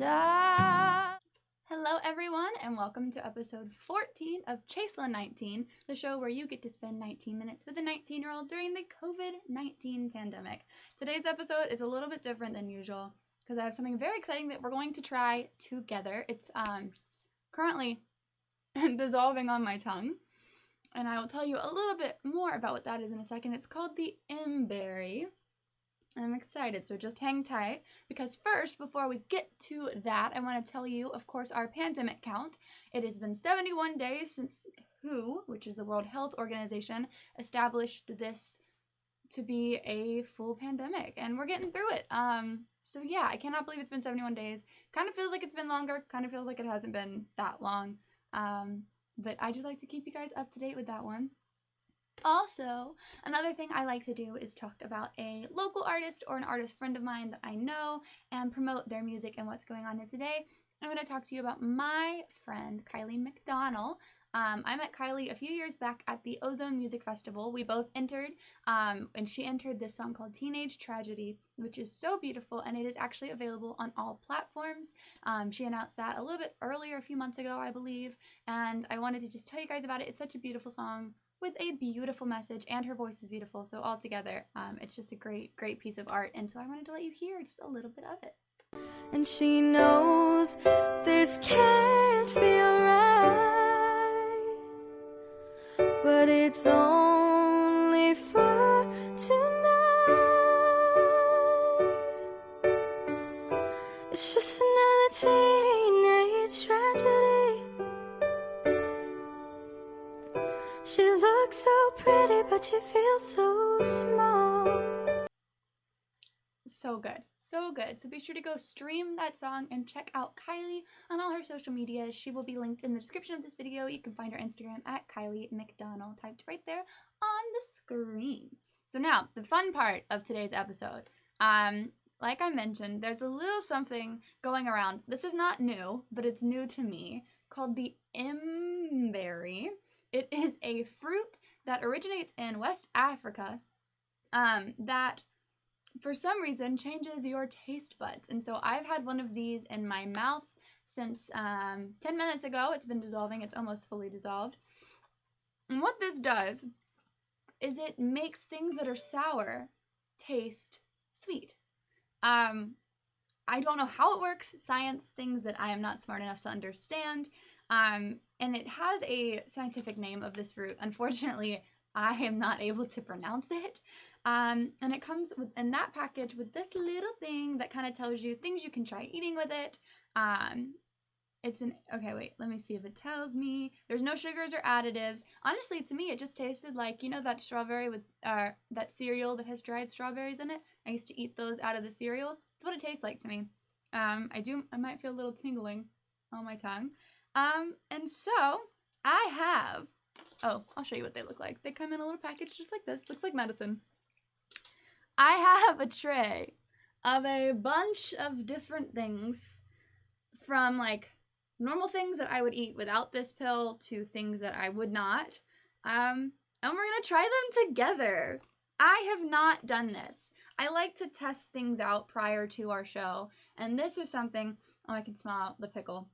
Hello everyone, and welcome to episode 14 of Chaislyn19, the show where you get to spend 19 minutes with a 19-year-old during the COVID-19 pandemic. Today's episode is a little bit different than usual because I have something very exciting that we're going to try together. It's currently dissolving on my tongue, and I will tell you a little bit more about what that is in a second. It's called the MBerry. I'm excited, so just hang tight, because first, before we get to that, I want to tell you, of course, our pandemic count. It has been 71 days since WHO, which is the World Health Organization, established this to be a full pandemic, and we're getting through it. So yeah, I cannot believe it's been 71 days. Kind of feels like it's been longer, kind of feels like it hasn't been that long, but I just like to keep you guys up to date with that one. Also, another thing I like to do is talk about a local artist or an artist friend of mine that I know and promote their music and what's going on. And today, I'm going to talk to you about my friend, Kiley McDonnel. I met Kiley a few years back at the Ozone Music Festival. We both entered, and she entered this song called Teenage Tragedy, which is so beautiful, and it is actually available on all platforms. She announced that a little bit earlier, a few months ago, I believe, and I wanted to just tell you guys about it. It's such a beautiful song with a beautiful message, and her voice is beautiful, so altogether, it's just a great piece of art, and so I wanted to let you hear just a little bit of it. And she knows this can't feel right, but it's only for tonight. It's just another teenage tragedy. She looks so pretty, but she feels so small. So good. So good. So be sure to go stream that song and check out Kiley on all her social media. She will be linked in the description of this video. You can find her Instagram at Kiley McDonnel, typed right there on the screen. So now, the fun part of today's episode. Like I mentioned, there's a little something going around. This is not new, but it's new to me, called the MBerry. It is a fruit that originates in West Africa that for some reason changes your taste buds. And so I've had one of these in my mouth since 10 minutes ago. It's been dissolving. It's almost fully dissolved. And what this does is it makes things that are sour taste sweet. I don't know how it works. Science, things that I am not smart enough to understand. And it has a scientific name of this fruit. Unfortunately, I am not able to pronounce it. And it comes in that package with this little thing that kind of tells you things you can try eating with it. Okay, wait, let me see if it tells me. There's no sugars or additives. Honestly, to me, it just tasted like, you know, that strawberry with, that cereal that has dried strawberries in it? I used to eat those out of the cereal. That's what it tastes like to me. I might feel a little tingling on my tongue. And so, I'll show you what they look like. They come in a little package just like this. Looks like medicine. I have a tray of a bunch of different things, from like normal things that I would eat without this pill to things that I would not. And we're gonna try them together. I have not done this. I like to test things out prior to our show, and this is something, I can smell the pickle,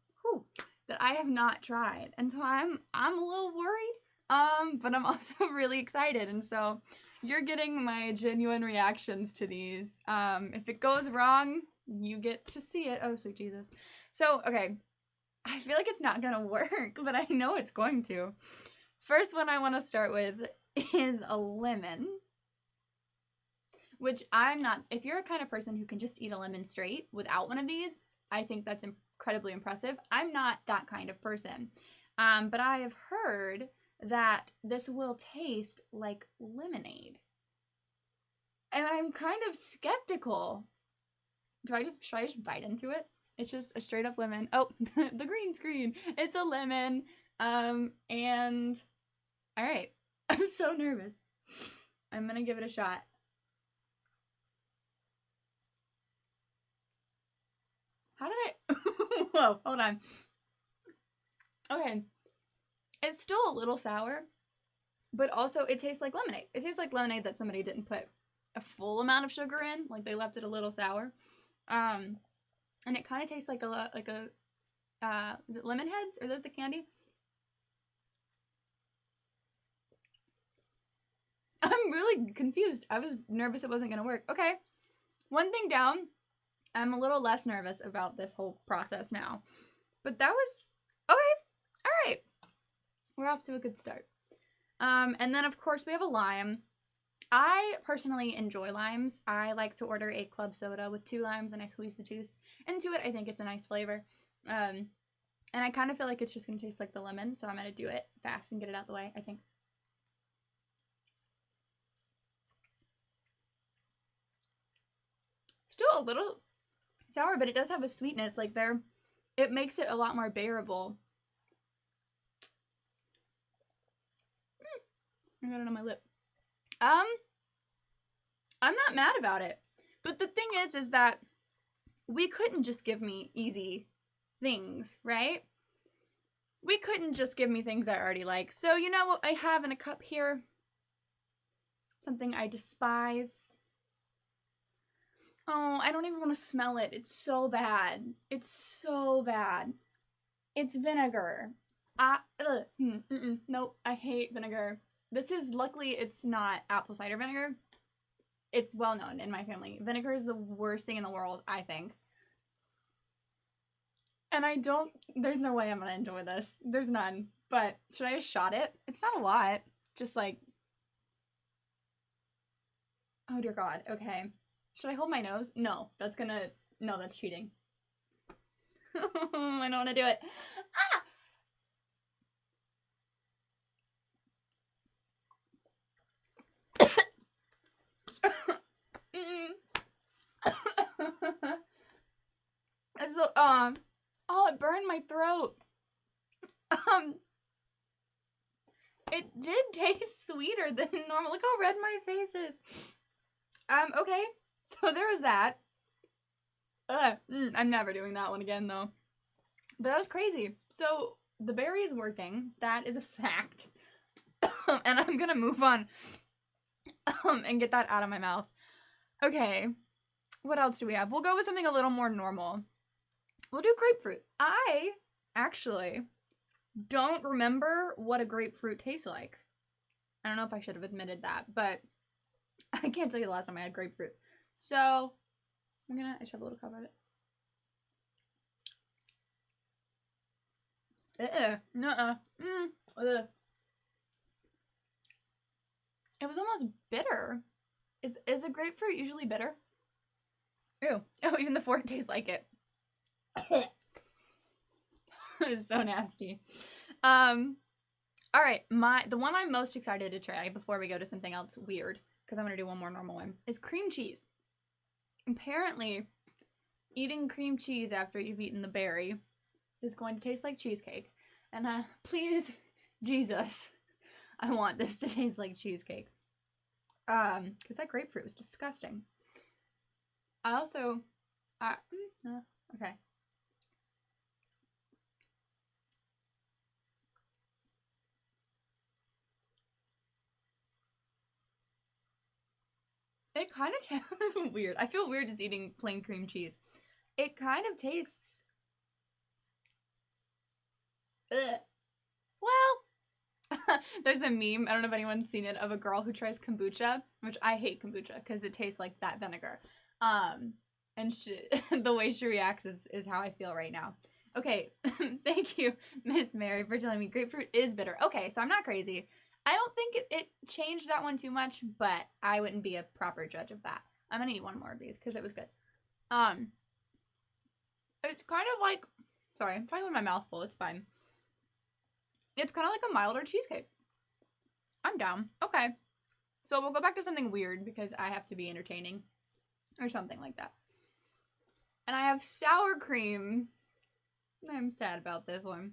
that I have not tried. And so I'm a little worried, but I'm also really excited, and so you're getting my genuine reactions to these. If it goes wrong, you get to see it. Oh, sweet Jesus. So, okay, I feel like it's not gonna work, but I know it's going to. First one I want to start with is a lemon, which I'm not. If you're a kind of person who can just eat a lemon straight without one of these, I think that's incredibly impressive. I'm not that kind of person, but I have heard that this will taste like lemonade, and I'm kind of skeptical. Should I just bite into it? It's just a straight up lemon. Oh, the green screen. It's a lemon. And all right. I'm so nervous. I'm gonna give it a shot. How did I? Whoa, hold on. Okay. It's still a little sour, but also it tastes like lemonade. It tastes like lemonade that somebody didn't put a full amount of sugar in, like they left it a little sour. And it kind of tastes like is it Lemon Heads? Are those the candy? I'm really confused. I was nervous it wasn't going to work. Okay. One thing down. I'm a little less nervous about this whole process now. But that was... Okay. All right. We're off to a good start. And then, of course, we have a lime. I personally enjoy limes. I like to order a club soda with 2 limes, and I squeeze the juice into it. I think it's a nice flavor. And I kind of feel like it's just going to taste like the lemon, so I'm going to do it fast and get it out the way, I think. Still a little sour, but it does have a sweetness. Like, it makes it a lot more bearable. I got it on my lip. I'm not mad about it. But the thing is that we couldn't just give me easy things, right? We couldn't just give me things I already like. So you know what I have in a cup here? Something I despise. Oh, I don't even want to smell it. It's so bad. It's so bad. It's vinegar. Nope, I hate vinegar. This is, luckily, it's not apple cider vinegar. It's well known in my family. Vinegar is the worst thing in the world, I think. And there's no way I'm gonna enjoy this. There's none. But should I just shot it? It's not a lot. Just like, oh dear God, okay. Should I hold my nose? No, that's cheating. I don't want to do it. Ah! So, oh, it burned my throat. It did taste sweeter than normal. Look how red my face is. Okay. So there was that. I'm never doing that one again, though. But that was crazy. So the berry is working. That is a fact. And I'm gonna move on and get that out of my mouth. Okay. What else do we have? We'll go with something a little more normal. We'll do grapefruit. I actually don't remember what a grapefruit tastes like. I don't know if I should have admitted that, but I can't tell you the last time I had grapefruit. So, I should have a little cup of it. It was almost bitter. Is a grapefruit usually bitter? Ew. Oh, even the fork tastes like it. It's so nasty. Alright, the one I'm most excited to try before we go to something else weird, because I'm going to do one more normal one, is cream cheese. Apparently, eating cream cheese after you've eaten the berry is going to taste like cheesecake. And please, Jesus, I want this to taste like cheesecake. Because that grapefruit was disgusting. I also, okay. It kind of tastes weird. I feel weird just eating plain cream cheese. It kind of tastes... Well, there's a meme, I don't know if anyone's seen it, of a girl who tries kombucha, which I hate kombucha because it tastes like that vinegar. And the way she reacts is how I feel right now. Okay, thank you, Miss Mary, for telling me grapefruit is bitter. Okay, so I'm not crazy. I don't think it changed that one too much, but I wouldn't be a proper judge of that. I'm gonna eat one more of these because it was good. It's kind of like, sorry, I'm talking with my mouth full, it's fine. It's kind of like a milder cheesecake. I'm down. Okay, so we'll go back to something weird because I have to be entertaining or something like that. And I have sour cream. I'm sad about this one.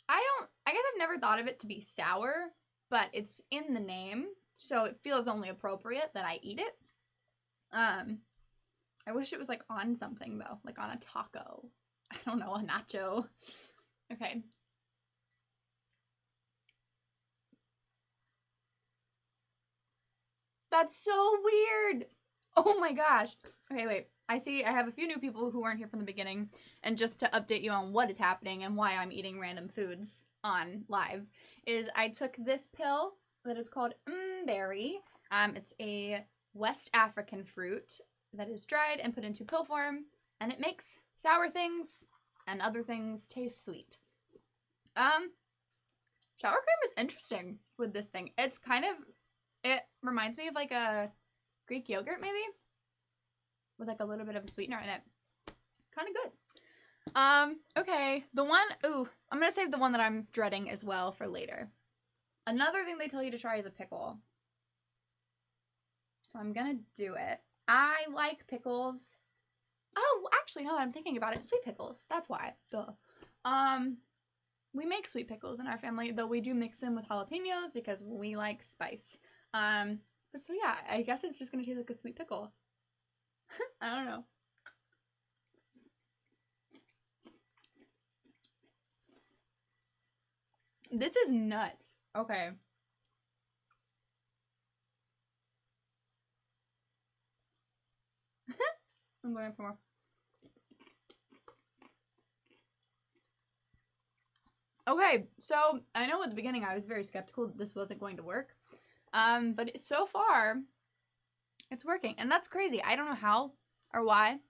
I guess I've never thought of it to be sour, but it's in the name, so it feels only appropriate that I eat it. I wish it was like on something though, like on a taco. I don't know, a nacho. Okay. That's so weird. Oh my gosh. Okay, wait. I have a few new people who weren't here from the beginning, and just to update you on what is happening and why I'm eating random foods on live, is I took this pill that is called MBerry. It's a West African fruit that is dried and put into pill form, and it makes sour things and other things taste sweet. Sour cream is interesting with this thing. It's it reminds me of like a Greek yogurt maybe, with like a little bit of a sweetener in it. Kind of good. Okay, I'm gonna save the one that I'm dreading as well for later. Another thing they tell you to try is a pickle. So I'm gonna do it. I like pickles. Oh, actually, now that I'm thinking about it, sweet pickles. That's why. Duh. We make sweet pickles in our family, though we do mix them with jalapenos because we like spice. But so yeah, I guess it's just gonna taste like a sweet pickle. I don't know. This is nuts. Okay. I'm going for more. Okay, so I know at the beginning I was very skeptical that this wasn't going to work. But so far, it's working. And that's crazy. I don't know how or why.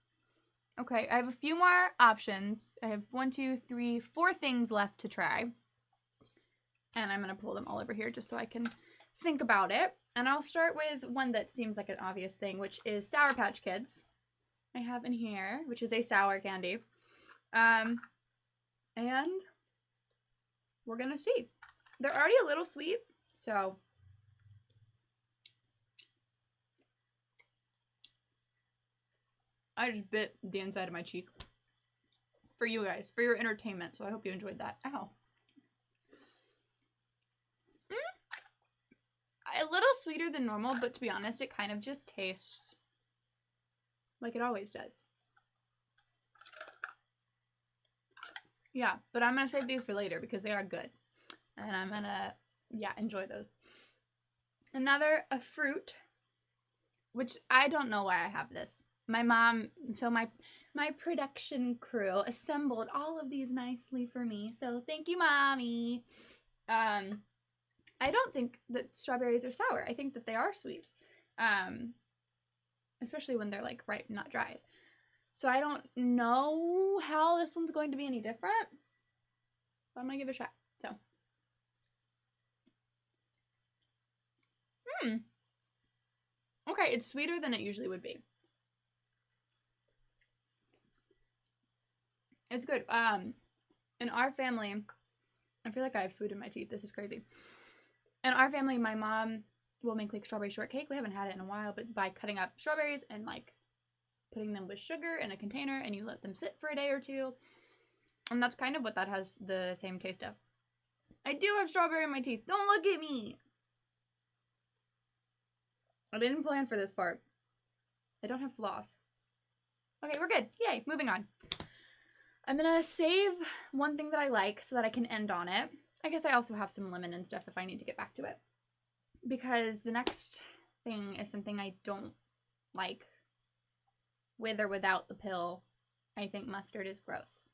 Okay, I have a few more options. I have 1, 2, 3, 4 things left to try. And I'm going to pull them all over here just so I can think about it. And I'll start with one that seems like an obvious thing, which is Sour Patch Kids. I have in here, which is a sour candy. And we're going to see. They're already a little sweet, so I just bit the inside of my cheek for you guys, for your entertainment, so I hope you enjoyed that. Ow. A little sweeter than normal, but to be honest, it kind of just tastes like it always does. Yeah, but I'm going to save these for later because they are good. And I'm going to, enjoy those. Another, a fruit, which I don't know why I have this. My mom, so my production crew assembled all of these nicely for me. So thank you, Mommy. I don't think that strawberries are sour. I think that they are sweet. Especially when they're like ripe, not dried. So I don't know how this one's going to be any different. But I'm going to give it a shot. So. Okay, it's sweeter than it usually would be. It's good. In our family, I feel like I have food in my teeth. This is crazy. In our family, my mom will make like strawberry shortcake. We haven't had it in a while, but by cutting up strawberries and like putting them with sugar in a container and you let them sit for a day or two. And that's kind of what that has the same taste of. I do have strawberry in my teeth. Don't look at me. I didn't plan for this part. I don't have floss. Okay, we're good. Yay, moving on. I'm gonna save one thing that I like so that I can end on it. I guess I also have some lemon and stuff if I need to get back to it. Because the next thing is something I don't like. With or without the pill, I think mustard is gross.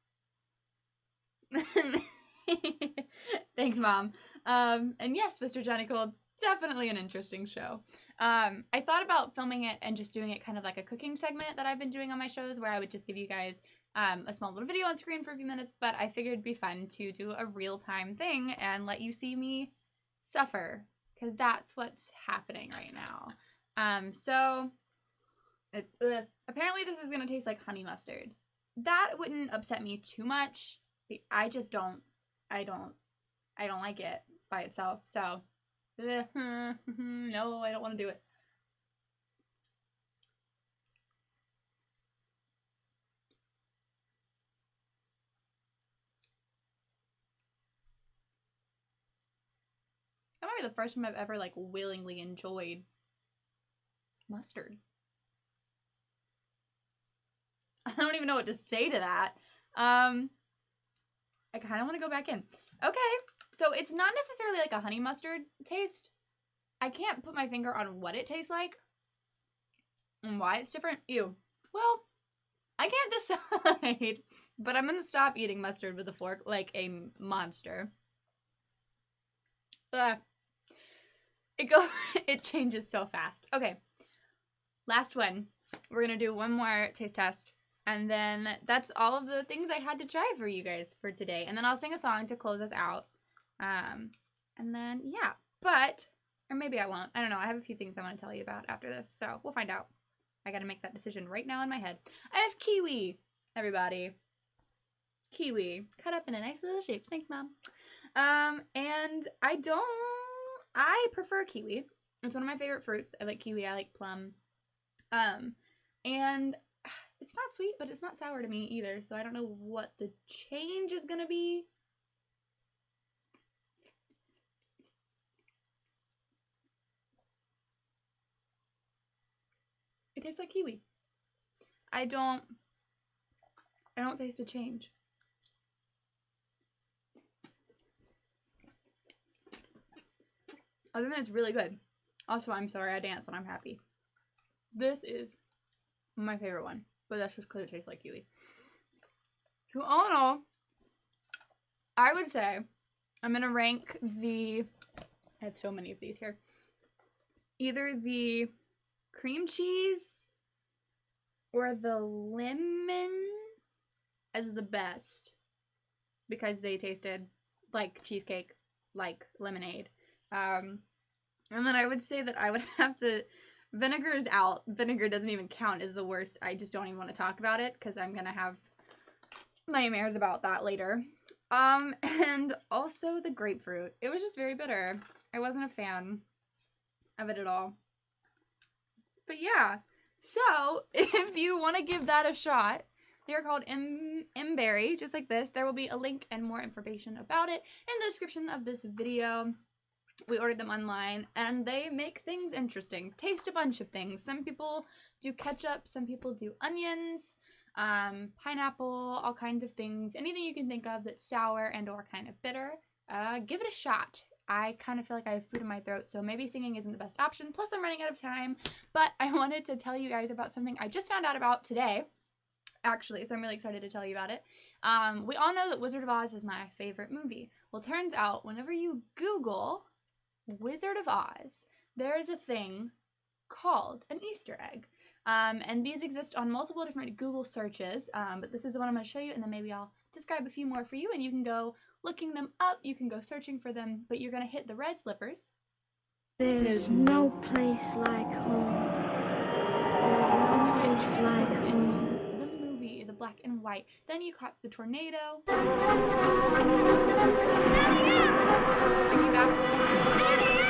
Thanks, Mom. And yes, Mr. Johnny Cold, definitely an interesting show. I thought about filming it and just doing it kind of like a cooking segment that I've been doing on my shows where I would just give you guys a small little video on screen for a few minutes, but I figured it'd be fun to do a real-time thing and let you see me suffer, because that's what's happening right now. Apparently this is going to taste like honey mustard. That wouldn't upset me too much. I just don't like it by itself, so no, I don't want to do it. That might be the first time I've ever like willingly enjoyed mustard. I don't even know what to say to that. I kind of want to go back in. Okay, so it's not necessarily like a honey mustard taste. I can't put my finger on what it tastes like and why it's different. Ew. Well, I can't decide, but I'm gonna stop eating mustard with a fork like a monster. It changes so fast. Okay, last one. We're gonna do one more taste test, and then that's all of the things I had to try for you guys for today. And then I'll sing a song to close us out. And then yeah, or maybe I won't. I don't know. I have a few things I want to tell you about after this, so we'll find out. I gotta make that decision right now in my head. I have kiwi, everybody. Kiwi, cut up in a nice little shape. Thanks, Mom. And I prefer kiwi. It's one of my favorite fruits. I like kiwi. I like plum. And it's not sweet, but it's not sour to me either. So I don't know what the change is gonna be. It tastes like kiwi. I don't taste a change. Other than it's really good. Also, I'm sorry I danced when I'm happy. This is my favorite one, but that's just because it tastes like kiwi. So all in all, I would say I'm gonna rank I have so many of these here. Either the cream cheese or the lemon as the best, because they tasted like cheesecake, like lemonade. And then I would say that I would have to, vinegar is out. Vinegar doesn't even count as the worst. I just don't even want to talk about it because I'm gonna have nightmares about that later. And also the grapefruit. It was just very bitter. I wasn't a fan of it at all. But yeah, so if you want to give that a shot, they are called MBerry, just like this. There will be a link and more information about it in the description of this video. We ordered them online, and they make things interesting. Taste a bunch of things. Some people do ketchup, some people do onions, pineapple, all kinds of things. Anything you can think of that's sour and or kind of bitter, give it a shot. I kind of feel like I have food in my throat, so maybe singing isn't the best option. Plus, I'm running out of time, but I wanted to tell you guys about something I just found out about today, actually, so I'm really excited to tell you about it. We all know that Wizard of Oz is my favorite movie. Well, turns out, whenever you Google Wizard of Oz, there is a thing called an Easter egg. And these exist on multiple different Google searches, but this is the one I'm going to show you, and then maybe I'll describe a few more for you, and you can go looking them up, you can go searching for them, but you're going to hit the red slippers. There's no place like home. There's no place like home. The movie, the black and white. Then you caught the tornado. Let's bring you back to Kansas.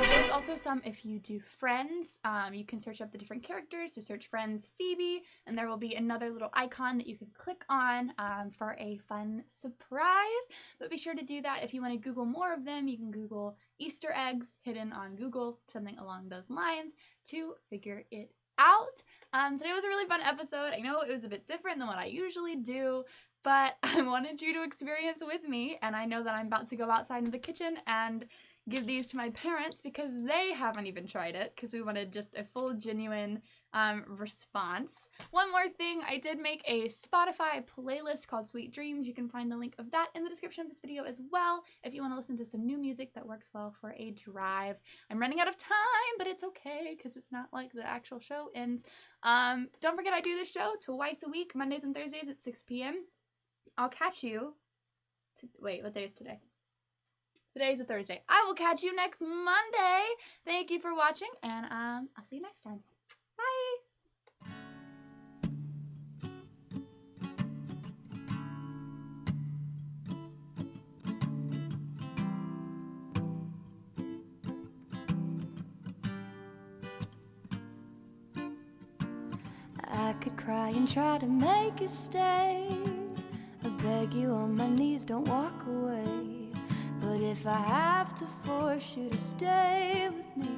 There's also some, if you do Friends, you can search up the different characters. So search Friends Phoebe, and there will be another little icon that you can click on for a fun surprise. But be sure to do that. If you want to Google more of them, you can Google Easter eggs hidden on Google, something along those lines, to figure it out. Today was a really fun episode. I know it was a bit different than what I usually do, but I wanted you to experience with me, and I know that I'm about to go outside into the kitchen and give these to my parents because they haven't even tried it, because we wanted just a full, genuine response. One more thing, I did make a Spotify playlist called Sweet Dreams. You can find the link of that in the description of this video as well if you want to listen to some new music that works well for a drive. I'm running out of time, but it's okay because it's not like the actual show ends. Don't forget I do this show twice a week, Mondays and Thursdays at 6 p.m. I'll catch you. Wait, what day is today? Today's a Thursday. I will catch you next Monday. Thank you for watching, and I'll see you next time. Bye. I could cry and try to make you stay. I beg you on my knees, don't walk away. But if I have to force you to stay with me